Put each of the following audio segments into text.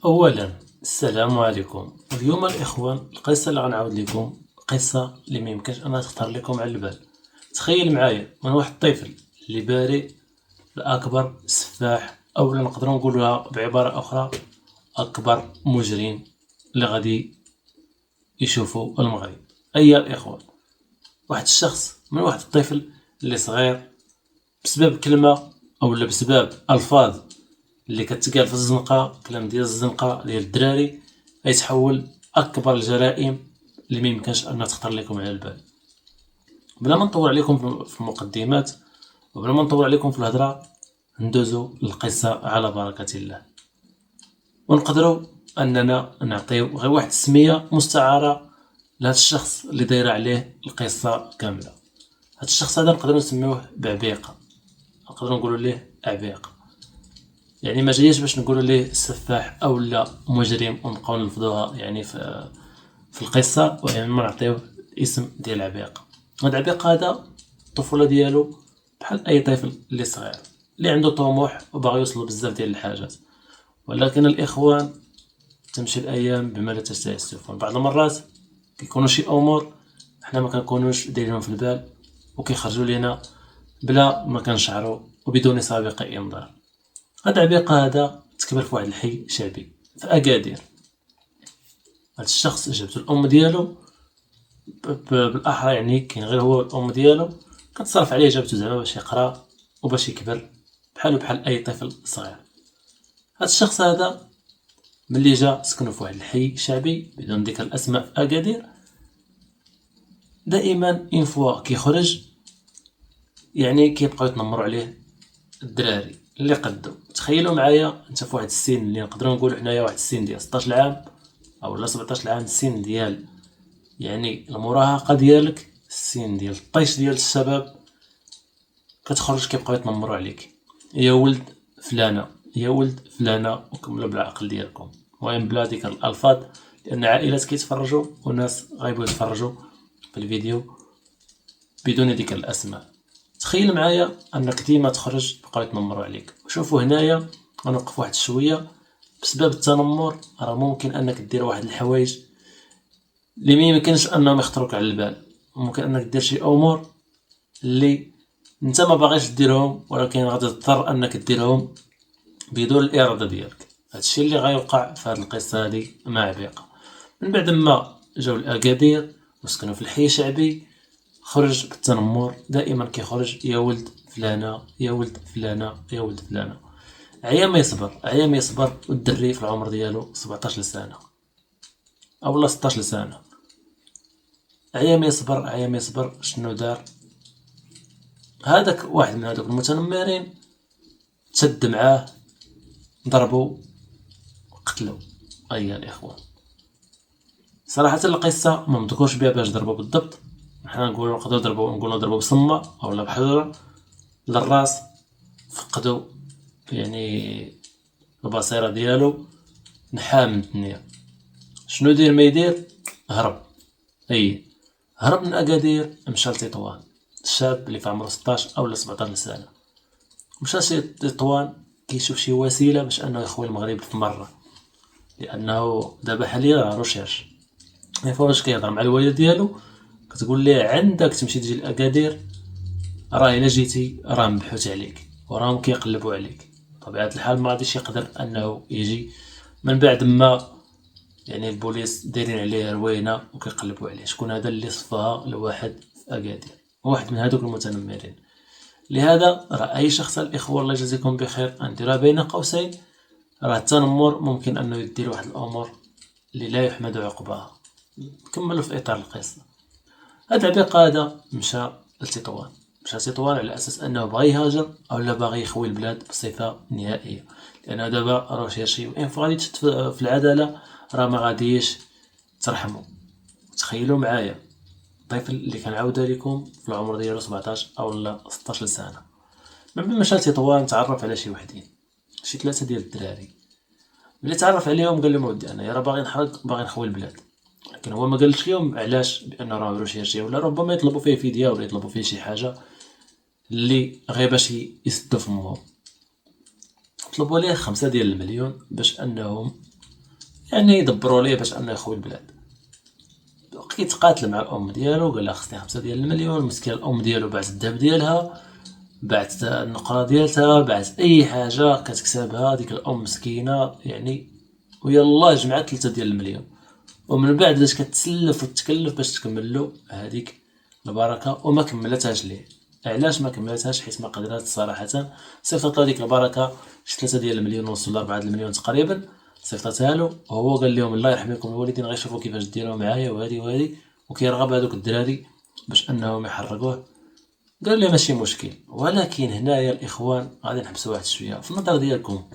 اولا السلام عليكم. اليوم الاخوان القصه اللي غنعاود لكم قصه اللي ما يمكنش انها تخطر لكم على البال. تخيل معايا من واحد الطفل اللي بارئ لاكبر سفاح، او نقدروا نقولها بعباره اخرى اكبر مجرم اللي غادي يشوفوا المغرب. اي الاخوان، واحد الشخص من واحد الطفل اللي صغير بسبب كلمه او بسبب الفاظ اللي كتقال في الزنقه، كلام ديال الزنقه ديال الدراري، غيتحول اكبر الجرائم اللي ما يمكنش ان تخطر لكم على البال. بلا ما نطول عليكم في المقدمات وبلا ما نطول عليكم في الهضره، ندوزو للقصه على بركه الله. ونقدروا اننا نعطيو غير واحد السميه مستعاره لهذا الشخص اللي دايره عليه القصه كامله. هذا الشخص هذا نقدروا نسميوه بعبيقه، نقدروا نقولوا ليه عبيقه. يعني ما جايش باش نقولوا ليه سفاح او لا مجرم ونبقاو نلفظوها يعني في القصه، وانما نعطيوه الاسم ديال عبيقه. هاد عبيقه هذا الطفوله ديالو بحال اي طفل اللي صغير اللي عنده طموح وباغي يوصل بزاف ديال الحاجات، ولكن الاخوان تمشي الايام بما لا تشتهي السفن. بعض المرات كيكونوا شي امور حنا ما كنكونوش دايرينهم في البال وكيخرجوا لينا بلا ما كنشعروا وبدون سابق انذار. هاد عبيقة هذا تكبر في واحد الحي شعبي في اكادير. هاد الشخص جابتو الام ديالو بالاحرى، يعني كاين غير هو الام ديالو كتصرف عليه، جابتو زعما باش يقرا وباش يكبر بحالو بحال اي طفل صغير. هاد الشخص هذا ملي جا سكنو في واحد الحي شعبي بدون ذكر الاسماء في اكادير، دائما اون فوا كيخرج يعني كيبقاو يتنمروا عليه الدراري اللي قدو. تخيلوا معايا انت في واحد السن اللي نقدروا نقولوا حنايا واحد السن ديال 16 عام او لا 17 عام، السن ديال يعني المراهقه ديالك، السن ديال الطيش ديال الشباب، كتخرج كيبقاو يتنمروا عليك، يا ولد فلانه يا ولد فلانه، وكملوا بالعقل ديالكم. المهم بلا ديك الالفاظ، لان عائلات كيتفرجوا وناس غايبوا يتفرجوا في الفيديو بدون ذكر الاسماء. تخيل معايا انك ديما تخرج بقاو يتنمروا عليك. وشوفوا هنايا غنوقف واحد شويه. بسبب التنمر راه ممكن انك دير واحد الحوايج اللي ما يمكنش انهم يخطروك على البال. ممكن انك دير شي امور اللي انت ما باغيش ديرهم، ولكن غادي تضطر انك ديرهم بدون الاراده ديالك. هادشي اللي غيوقع في هاد القصه هادي مع عبيقه. من بعد ما جاو الاكادير وسكنوا في الحي الشعبي، خرج بالتنمر، دائما كيخرج يا ولد فلانه يا ولد فلانه يا ولد فلانه. عيا يصبر عيا يصبر، والدري في العمر ديالو 17 سنه او 16 سنه. عيا يصبر عيا يصبر، شنو دار؟ هذاك واحد من هذوك المتنمرين تشد معاه، ضربوا قتلوا. ايها الاخوه، صراحه القصه ما مذكورش بها باش ضربوا بالضبط. حنا نقولوا ضربوا بصمه او لا بحجره للراس، فقدوا يعني البصيره ديالو، نحى من الدنيا. شنو دير ما يدير؟ هرب. هرب من اكادير، مشى لتطوان. الشاب اللي في عمره 16 او 17 سنه مشى لتطوان كيشوف شي وسيله باش انه يخوي المغرب في مره، لانه دابا حاليا راه روشيرش. فواش كيهضر مع الوالد ديالو كتقول ليه عندك تمشي تجي لاكادير، راه الا جيتي راه مبحوث عليك وراهم كيقلبوا عليك. بطبيعه الحال ما غاديش يقدر انه يجي من بعد ما يعني البوليس دايرين عليه روينه وكيقلبوا عليه. شكون هذا اللي صفاها لواحد في اكادير؟ واحد من هذوك المتنمرين. لهذا راه اي شخص الاخوه الله يجزيكم بخير نديرها بين قوسين، راه التنمر ممكن انه يدير واحد الامور اللي لا يحمد عقباها. نكملوا في اطار القصه. هاد العبيقه هذا مشى لتطوان. مشى لتطوان على اساس انه بغى يهاجر او لا باغي يخوي البلاد بصفه نهائيه، لانه دابا راه شي وان غادي في العداله راه ما غاديش ترحموا. تخيلوا معايا الطفل اللي كنعاودها لكم في العمر ديالو 17 او لا 16 سنه، من بعد مشى لتطوان تعرف على شي وحدين، شي ثلاثه ديال الدراري. ملي تعرف عليهم قال لهم ودي انا راه باغي نحرق باغي نخوي البلاد. لكن هو ما قالش لهم علاش، بانه راه روشيرشي ولا ربما يطلبوا فيه فديه ولا يطلبوا فيه شي حاجه اللي غير باش يسدوا فمهم. طلبوا ليه 5 ديال المليون باش انهم يعني يدبروا ليه باش انه يخوي البلاد. كيتقاتل مع الام ديالو، قال لها خصني 5 ديال المليون. مسكين الام ديالو باعت الذهب ديالها، باعت النقره ديالها، باعت اي حاجه كتكسبها ديك الام مسكينه يعني، ويلا جمعت 3 ديال المليون. ومن بعد بدات كتسلف وتتكلف باش تكمل له هذيك البركه، وما كملتهاش ليه. علاش ما كملتهاش؟ حيت ما قدرات صراحه. صيفطت له ديك البركه شي 3 ديال المليون ونص ولا 4 المليون تقريبا، صيفطتها له، وهو قال لهم الله يرحم لكم الوالدين غيشوفوا كيفاش ديروا معايا وهادي وهادي، وكيرغب هذوك الدراري باش انهم يحرقوه. قال لي ماشي مشكل، ولكن هنايا الاخوان غادي نحبسوا واحد شويه في النظر ديالكم.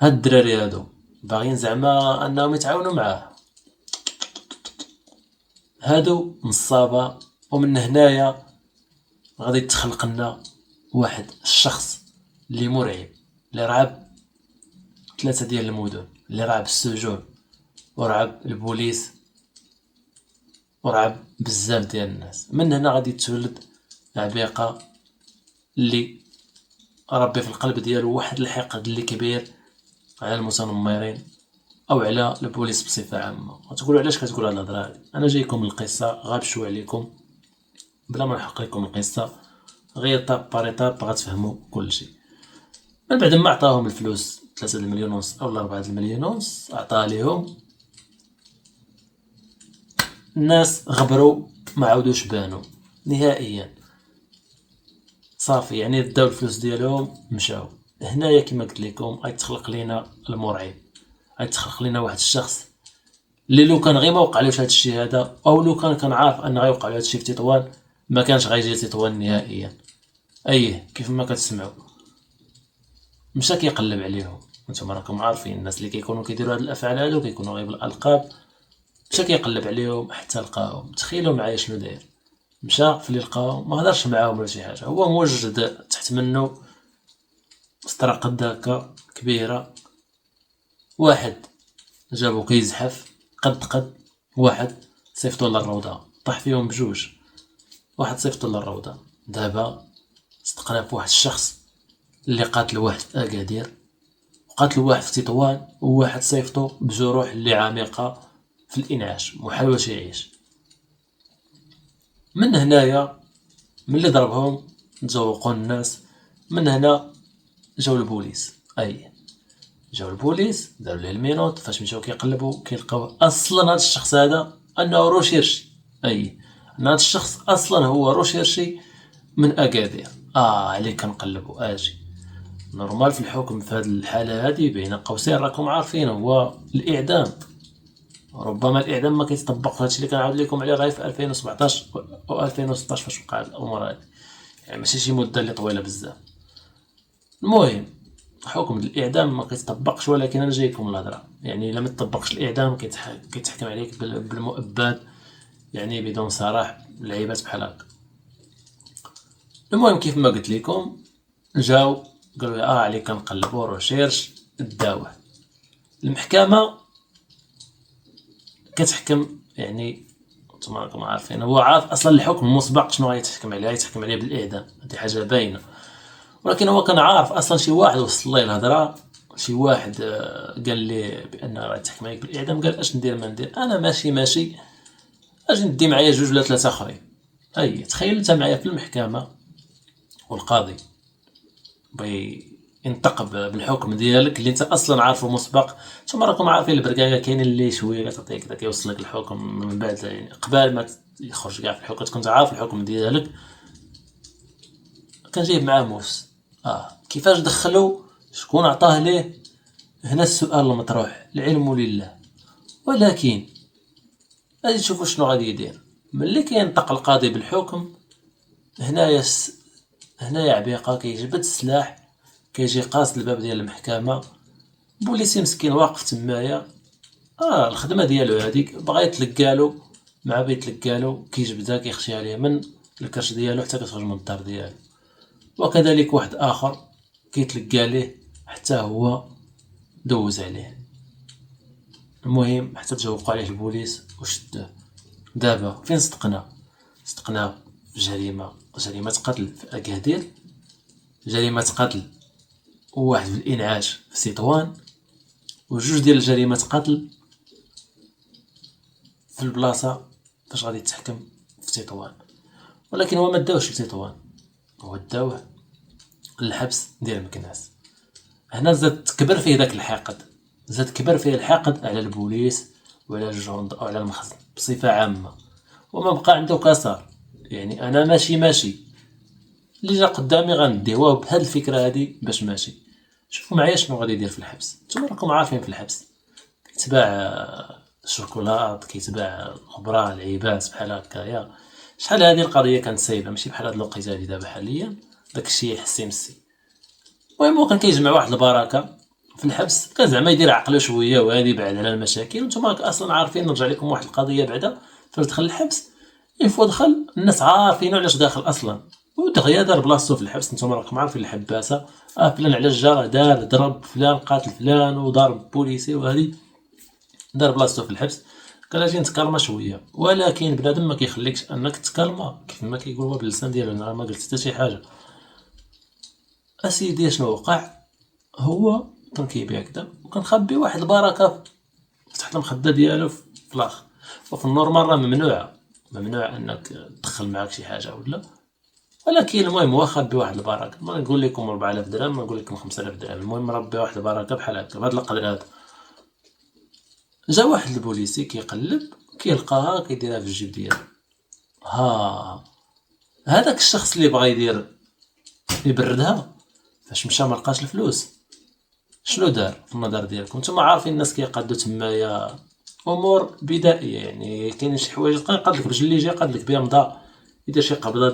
هاد الدراري هادو باغيين زعما انهم يتعاونوا معاه، هادو نصابه. ومن هنايا غادي تخلق لنا واحد الشخص اللي مرعب، اللي رعب 3 ديال المدن، اللي رعب السجون ورعب البوليس ورعب بزاف ديال الناس. من هنا غادي تولد عبيقة اللي ربي في القلب ديالو واحد الحقد اللي كبير على المتنمرين او على البوليس بصفه عامه. وتقولوا علاش كتقول هاد الهضره هادي؟ انا جايكم القصه غابشوا عليكم بلا ما نحرق لكم القصه، غير طاب بار طاب غتفهموا كل شيء. من بعد ما عطاهم الفلوس 3 المليون ونص او 4 المليون ونص، عطاه ليهم، الناس غبروا ما عاودوش بانوا نهائيا، صافي يعني داو الفلوس ديالهم مشاو. هنايا كما قلت لكم غيتخلق لينا المرعب، غيتخلق لينا واحد الشخص اللي لو كان غير ما وقعلوش هاد الشيء هذا، او لو كان عارف ان غيوقع له هاد الشيء في تطوان، ما كانش غيجي لتطوان نهائيا. ايه كيف ما كتسمعوا مشى كيقلب عليهم. نتوما راكم عارفين الناس اللي كيكونوا كيديروا هاد الافعال هادو كيكونوا غير بالالقاب. مشى كيقلب عليهم حتى لقاهم. تخيلوا معايا شنو داير. مشى فلي لقاهم ما هضرش معاهم ولا شي حاجه، هو موجد تحت منه استرقد داكا كبيره. واحد جابو كيزحف قد واحد صيفطو للروضه، طاح فيهم بجوج. واحد صيفطو للروضه. دابا صدقنا في واحد الشخص اللي قاتل واحد في اكادير، وقاتل واحد في تطوان، وواحد صيفطو بجروح اللي عميقه في الانعاش، محال واش يعيش. من هنايا ملي ضربهم تزوقوا الناس. من هنا جاو البوليس. جاو البوليس داروا ليه المينوط. فاش مشاو كيقلبوا كيلقاو اصلا هذا الشخص هذا انه روشيرشي. ان هذا الشخص اصلا هو روشيرشي من اكادير. عليك كنقلبوا اجي نورمال في الحكم في هذه الحاله هذه بين قوسين راكم عارفين هو الاعدام. ربما الاعدام ما كيتطبقش، هادشي اللي كنعاود لكم عليه غير في 2017 او 2016 فاش وقع الامور هذه، يعني ماشي شي مده اللي طويله بزاف. المهم حكم الاعدام ما كيتطبقش، ولكن انا جايكم الهضره يعني الا ما تطبقش الاعدام كيتحكم عليك بالمؤبد، يعني بدون سراح لعيبات بحال هكا. المهم كيف ما قلت لكم جاو قالوا لي عليك كنقلبوا روشيرش داوه. المحكمه كتحكم يعني نتوما راكم عارفين، هو عارف اصلا الحكم المسبق شنو غيتحكم عليه، غيتحكم عليه بالاعدام، هذه حاجه باينه. ولكن هو كان عارف اصلا شي واحد وصل ليه الهضره، شي واحد قال لي بان غيتحكم عليك بالاعدام. قال اش ندير ما ندير، انا ماشي اجي ندي معايا 2 ولا 3 اخرين. تخيل انت معايا في المحكمه والقاضي بغى ينطق بالحكم ديالك اللي انت اصلا عارفه مسبق. ثم راكم عارفين البركايه كاين اللي شويه كتعطيك كذا كيوصل لك الحكم من بعد، يعني قبل ما يخرج كاع في الحكم تكون عارف الحكم ديالك. كان جايب معاه موس. كيفاش دخلوا، شكون عطاه ليه؟ هنا السؤال المطروح، العلم لله. ولكن غادي تشوفوا شنو غادي يدير ملي كينطق القاضي بالحكم. هنايا عبيقه كيجبد السلاح، كيجي قاصد الباب ديال المحكمه. بوليسي مسكين واقف تمايا، الخدمه ديالو هذيك، بغا يتلقالو مع بيتلقالو كيجبدها كيخشي عليه من الكرش ديالو حتى كتخرج من الدار ديالو. وكذلك واحد اخر كيتلقى ليه حتى هو دوز عليه. المهم حتى تجوقوا عليه البوليس وشدوه. دابا فين صدقنا جريمه قتل في اكادير، جريمه قتل وواحد في الانعاش في تطوان، وجوج ديال الجريمات قتل في البلاصه فاش غادي يتحكم في تطوان. ولكن هو ما داوش لتطوان، هو داوه للحبس ديال مكناس. هنا زاد تكبر فيه داك الحقد، زاد كبر فيه الحقد على البوليس وعلى الجند او على المخزن بصفه عامه، وما بقى عنده كسر. يعني انا ماشي اللي جا قدامي غنديه، هو بهاد الفكره هادي باش ماشي. شوفوا معايا شنو غادي يدير في الحبس. نتوما راكم عارفين في الحبس كيتباع الشوكولات، كيتباع الخبره، العيبات بحال هكايا. شحال هادي القضيه كانت سايبه، ماشي بحال هاد الوقيته هادي دابا حاليا داكشي يحسي مسي. المهم هو كان كيجمع واحد البركه في الحبس، كان زعما يدير عقله شويه وهادي بعد على المشاكل. وانتم اصلا عارفين، نرجع لكم واحد القضيه بعدا فاش دخل الحبس. فوا دخل الناس عارفين علاش داخل اصلا، ودغيا دار بلاصتو في الحبس. نتوما راكم عارفين الحباسه، فلان علاش جا، دار ضرب فلان، قاتل فلان وضرب بوليسي وهادي، دار بلاصتو في الحبس. قال اجي نتكلم شويه. ولكن بنادم ما كيخليكش انك تكلمه، كيف ما كيقول هو باللسان ديالو، انا ما قلت حتى شي حاجه. اسيدي شنو وقع؟ هو كان كيبيع كدا وكان خبي واحد البركه تحت المخده ديالو في الاخر. وفي النورمال راه ممنوع انك تدخل معاك شي حاجه ولا. ولكن المهم هو خبي واحد البركه، ما نقول لكم 4000 درهم، ما نقول لكم 5000 درهم، المهم ربي واحد البركه بحال هكا بهذا القدر هذا. جا واحد البوليسي كيقلب كيلقاها كيديرها في الجيب ديالو. هذاك الشخص اللي بغى يبردها فاش مشى ما لقاش الفلوس، شنو دار في النظر ديالكم؟ نتوما عارفين الناس كيقادو تمايا امور بدائيه. يعني كاين شي حوايج قاد لك برجليجه، قاد لك بها مضى، يدير شي قبضه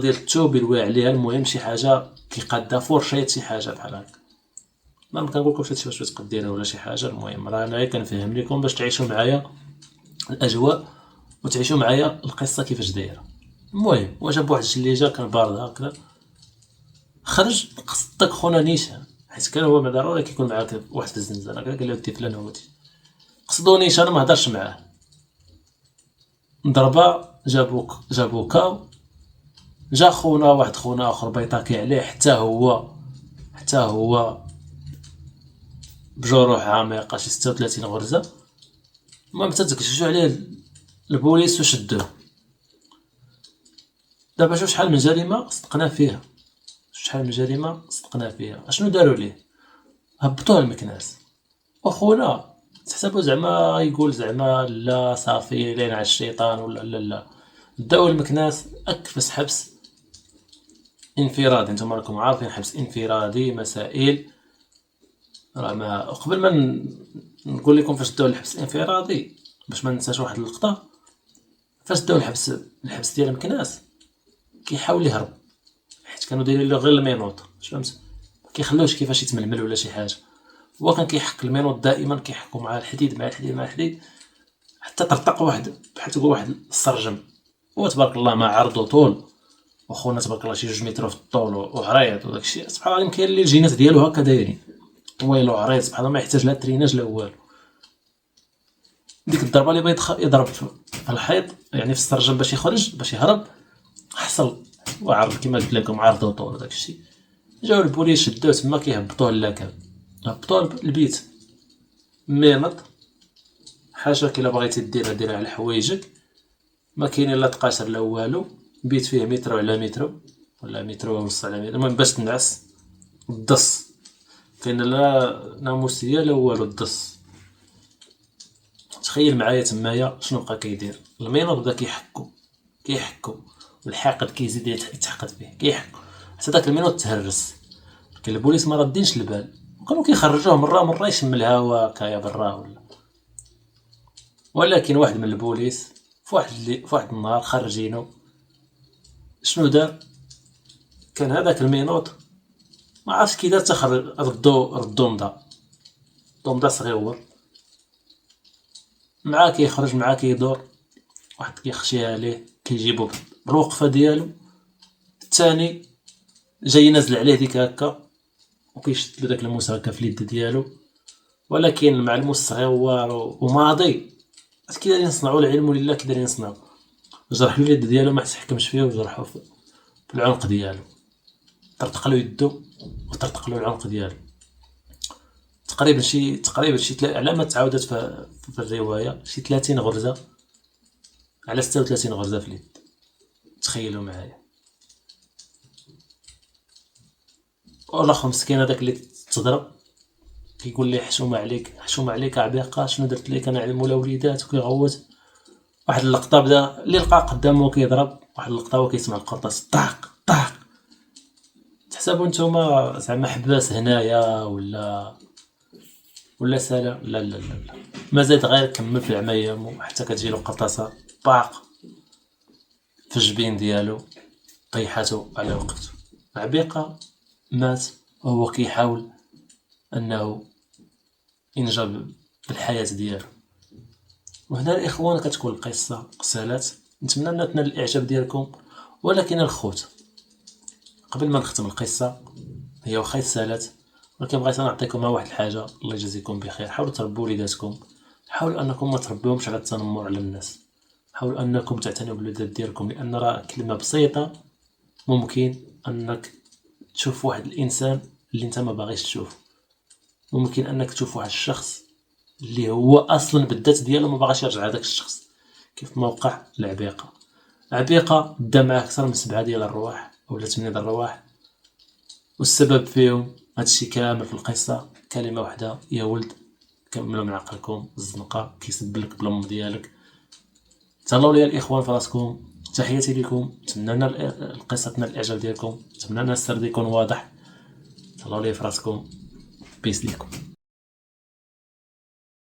ديال الثوب يلوي عليها. المهم شي حاجه كيقادها فورشيت، شي حاجه بحال هكا. ما كنقول لكم شي واش تقديرها ولا شي حاجه. المهم راه انا كنفهم لكم باش تعيشوا معايا الاجواء وتعيشوا معايا القصه كيفاش دايره. المهم هو جاب واحد الجليجه كان بارد هكذا، خرج قصدك خونا نيشان، حيت كان هو ضروري كيكون معاك واحد في الزنزانه. قال له ودي فلان هوتي، قصدو نيشان ما هضرش معاه، ضربه جابو كاو. جا واحد خونا اخر بيطاكي عليه، حتى هو بجروح عميقه شي 36 غرزه. المهم تتكششوا عليه البوليس وشدوه. دابا شحال من جريمه صدقنا فيها، اشنو داروا ليه؟ هبطوه المكناس. وخونا تحسبوا زعما يقول زعما لا صافي لين على الشيطان ولا لا. داو المكناس اكفس حبس انفرادي. انتم راكم عارفين حبس انفرادي مسائل. راه ما قبل ما نقول لكم فاش داو الحبس الانفرادي، باش ما ننساش واحد اللقطه. فاش داو الحبس ديال مكناس كيحاول يهرب، حيت كانوا دايرين له غير المينوط، فهمت؟ ما كيخلوش كيفاش يتململ ولا شي حاجه. هو كان كيحك المينوط دائما، كيحكوا مع الحديد حتى طرطق واحد بحال تقول واحد السرجم. هو تبارك الله ما عرضو طول، وخونا تبارك الله شي 2 متر في الطول وعريض وداكشي. سبحان الله كاين اللي الجينات ديالو هكا دايرين طويل وعريض، سبحان الله ما يحتاج لا تريناج لا والو. ديك الضربه اللي بغى يضرب في الحيط، يعني في السرجم باش يخرج باش يهرب، حصل وعرض كما قلت لكم عرضو طول وداكشي. جاو البوليس شدوه تما كيهبطوه للاكاب، هبطوه البيت مينط. حاجه الا بغيتي ديرها على حوايجك، ما كاين لا تقاشر لا والو. بيت فيه متر على متر ولا متر ونص على متر، المهم باش تنعس الدص. كاين لا ناموسيه لا والو، الدص. تخيل معايا تمايا شنو بقى كيدير. المينوط بدا كيحكو والحاقد كيزيد يتحقد فيه، كيحكو حتى داك المينوط تهرس. كاين البوليس ما ردينش البال، وكانوا كيخرجوه مره يشم الهواء كايا برا ولا. ولكن واحد من البوليس في واحد النهار خرجينو، شنو دار؟ كان هذاك المينوط ما عرفتش كي دار، تخرج ردو مضى صغيور معاه، كيخرج معاه كيدور، واحد كيخشيها ليه كيجيبو بالوقفه ديالو، الثاني جاي نازل عليه ديك هكا وكيشد داك الموس هكا في اليد ديالو. ولكن مع الموس صغيور وماضي كي دايرين يصنعوا العلم لله، كي دايرين يصنعوا. جرح له اليد ديالو ما تحكمش فيه، وجرحو في العنق ديالو، طرطق له يدو وطرطق له العنق ديالو. تقريبا شي على ما تعاودت في الروايه شي 30 غرزه على 36 غرزه في اليد. تخيلوا معايا. والاخر مسكين هذاك اللي تضرب كيقول لي حشومه عليك عبيقه، شنو درت لك انا على مولا وليدات، وكيغوت. واحد اللقطه بدا اللي لقى قدامه كيضرب، واحد اللقطه هو كيسمع القرطاس طاق طاق. تحسبوا نتوما زعما حباس هنايا ولا سالا؟ لا لا لا لا، ما زاد غير كمل في العمايم حتى كتجيلو قرطاسه باق في الجبين ديالو، طيحاتو على وقته. عبيقه مات وهو كيحاول انه ينجى بالحياه ديالو. وهنا الاخوان كتكون القصه قسالات. نتمنى ان تنال الاعجاب ديالكم. ولكن الخوت، قبل ما نختم القصه، هي واخا سالات، ولكن بغيت نعطيكم واحد الحاجه. الله يجازيكم بخير. حاولوا تربوا وليداتكم، حاولوا انكم ما تربيهمش على التنمر على الناس، حاولوا انكم تعتنوا بالوليدات ديالكم، لان راه كلمه بسيطه ممكن انك تشوف واحد الانسان اللي انت ما باغيش تشوفه. ممكن انك تشوف واحد الشخص اللي هو اصلا بالذات ديالو ما باغاش يرجع هذاك الشخص، كيف ما وقع العبيقه دا معاه اكثر من 7 ديال الرواح ولا 8 ديال الرواح، والسبب فيهم هادشي كامل في القصه كلمه واحده: يا ولد كملوا من عقلكم. الزنقه كيسبلك بلم ديالك. تهلاو ليا الاخوان في راسكم. تحياتي لكم. نتمنى القصه تنال الاعجاب ديالكم، نتمنى السرد يكون واضح. تهلاو ليا في راسكم. بيس ليكم.